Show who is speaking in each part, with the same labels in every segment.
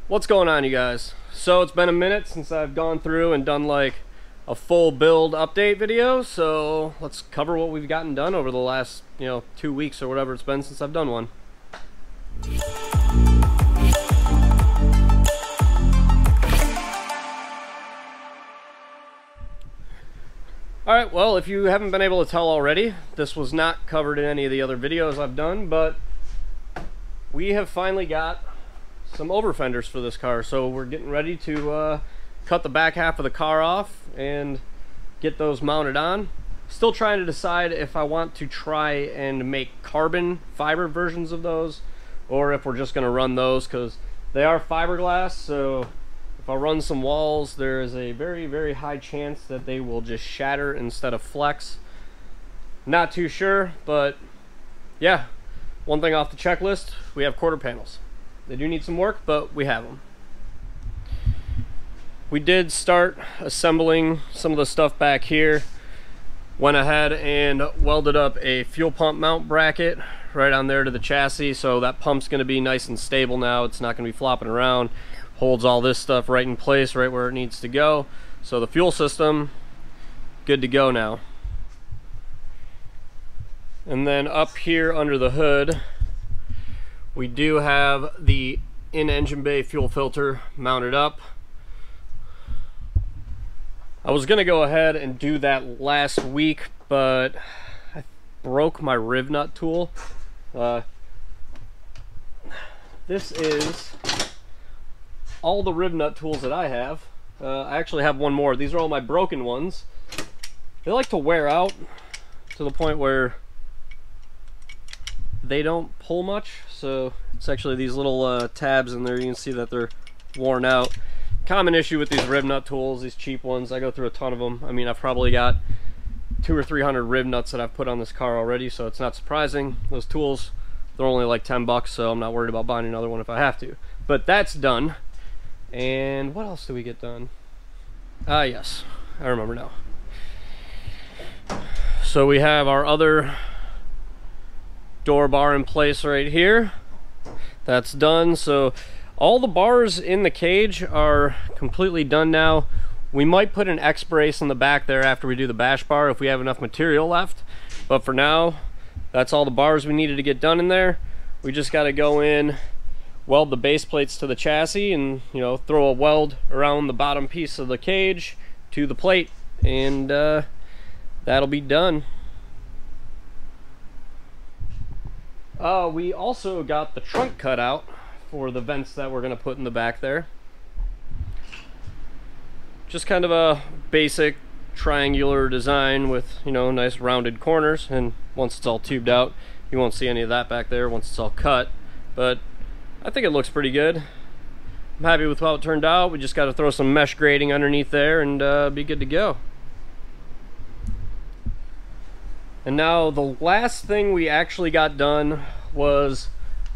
Speaker 1: What's going on, you guys? So it's been a minute since I've gone through and done like a full build update video, so let's cover what we've gotten done over the last 2 weeks or whatever it's been since I've done one. Alright, well, if you haven't been able to tell already, this was not covered in any of the other videos I've done, but we have finally got some over fenders for this car. So we're getting ready to cut the back half of the car off and get those mounted on. Still trying to decide if I want to try and make carbon fiber versions of those or if we're just going to run those, because they are fiberglass. So if I run some walls, there is a very, very high chance that they will just shatter instead of flex. Not too sure, but yeah, one thing off the checklist, we have quarter panels. They do need some work, but we have them. We did start assembling some of the stuff back here. Went ahead and welded up a fuel pump mount bracket right on there to the chassis, so that pump's going to be nice and stable now. It's not going to be flopping around. Holds all this stuff right in place, right where it needs to go. So the fuel system, good to go now. And then up here under the hood, we do have the in-engine bay fuel filter mounted up. I was gonna go ahead and do that last week, but I broke my riv nut tool. This is all the riv nut tools that I have. I actually have one more. These are all my broken ones. They like to wear out to the point where they don't pull much, so it's actually these little tabs in there. You can see that they're worn out. Common issue with these riv nut tools, these cheap ones. I go through a ton of them. I mean, I've probably got 200 or 300 riv nuts that I've put on this car already, so it's not surprising. Those tools, they're only like 10 bucks, so I'm not worried about buying another one if I have to. But that's done. And what else do we get done? Yes, I remember now. So we have our other door bar in place right here. That's done. So all the bars in the cage are completely done now. We might put an X brace in the back there after we do the bash bar if we have enough material left, but for now that's all the bars we needed to get done in there. We just got to go in, weld the base plates to the chassis, and throw a weld around the bottom piece of the cage to the plate, and that'll be done. We also got the trunk cut out for the vents that we're going to put in the back there. Just kind of a basic triangular design with, nice rounded corners, and once it's all tubed out, you won't see any of that back there once it's all cut, but I think it looks pretty good. I'm happy with how it turned out. We just got to throw some mesh grating underneath there and be good to go. And now the last thing we actually got done was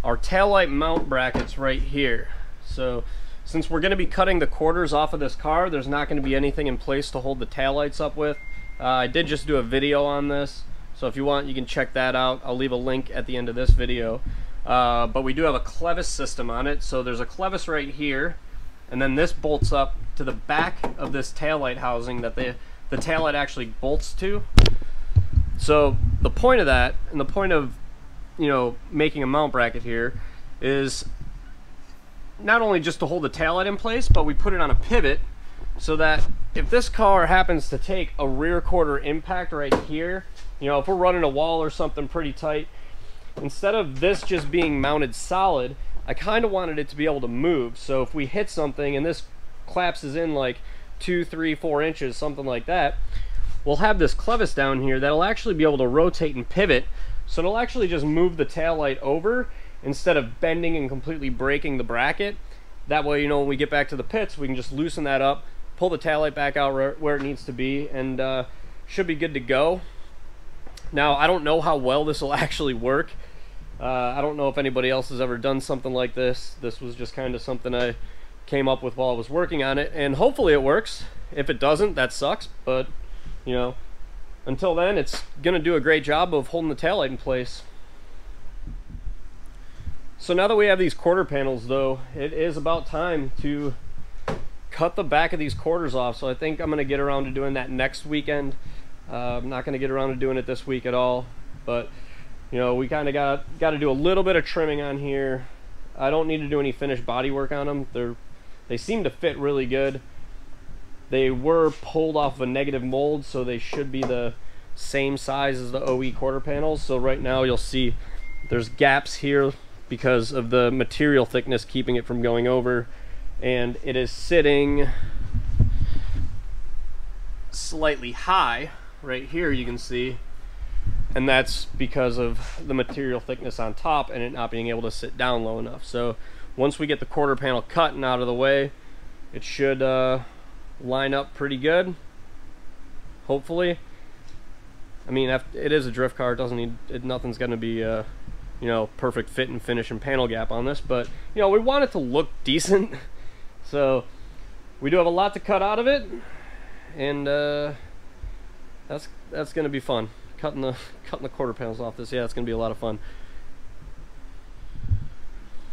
Speaker 1: our taillight mount brackets right here. So since we're going to be cutting the quarters off of this car, there's not going to be anything in place to hold the taillights up with. I did just do a video on this, so if you want you can check that out. I'll leave a link at the end of this video. But we do have a clevis system on it. So there's a clevis right here, and then this bolts up to the back of this taillight housing that the taillight actually bolts to. So the point of that, and the point of making a mount bracket here, is not only just to hold the taillight in place, but we put it on a pivot so that if this car happens to take a rear quarter impact right here, if we're running a wall or something pretty tight, instead of this just being mounted solid, I kind of wanted it to be able to move. So if we hit something and this collapses in like 2, 3, 4 inches, something like that, we'll have this clevis down here that'll actually be able to rotate and pivot, so it'll actually just move the taillight over instead of bending and completely breaking the bracket. That way, when we get back to the pits, we can just loosen that up, pull the taillight back out where it needs to be, and should be good to go. Now, I don't know how well this will actually work. I don't know if anybody else has ever done something like this. This was just kind of something I came up with while I was working on it, and hopefully it works. If it doesn't, that sucks, but until then, it's gonna do a great job of holding the taillight in place. So now that we have these quarter panels though, it is about time to cut the back of these quarters off. So I think I'm gonna get around to doing that next weekend. I'm not gonna get around to doing it this week at all, but you know, we kind of got to do a little bit of trimming on here. I don't need to do any finished body work on them. They seem to fit really good. They were pulled off of a negative mold, so they should be the same size as the OE quarter panels. So right now you'll see there's gaps here because of the material thickness keeping it from going over, and it is sitting slightly high right here, you can see, and that's because of the material thickness on top and it not being able to sit down low enough. So once we get the quarter panel cut and out of the way, it should line up pretty good, hopefully. I mean, it is a drift car. It doesn't need nothing's going to be you know, perfect fit and finish and panel gap on this, but you know, we want it to look decent. So we do have a lot to cut out of it, and that's going to be fun. Cutting the quarter panels off this, yeah, it's going to be a lot of fun.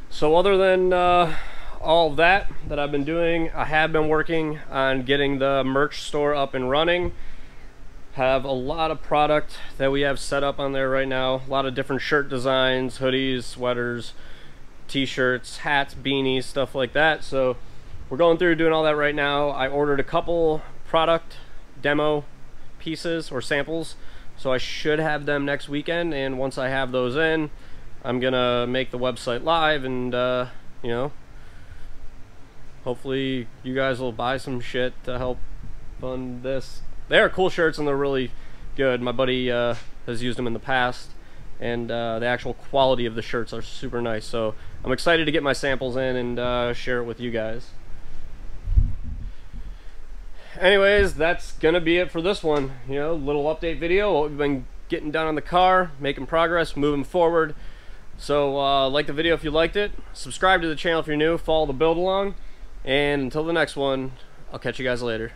Speaker 1: So other than all that I've been doing, I have been working on getting the merch store up and running. Have a lot of product that we have set up on there right now. A lot of different shirt designs, hoodies, sweaters, t-shirts, hats, beanies, stuff like that. So we're going through doing all that right now. I ordered a couple product demo pieces or samples, so I should have them next weekend, and once I have those in, I'm gonna make the website live, and you know, hopefully you guys will buy some shit to help fund this. They are cool shirts and they're really good. My buddy has used them in the past, and the actual quality of the shirts are super nice. So I'm excited to get my samples in and share it with you guys. Anyways, that's gonna be it for this one. You know, little update video, what we've been getting done on the car, making progress, moving forward. So like the video if you liked it, subscribe to the channel if you're new, follow the build along, and until the next one, I'll catch you guys later.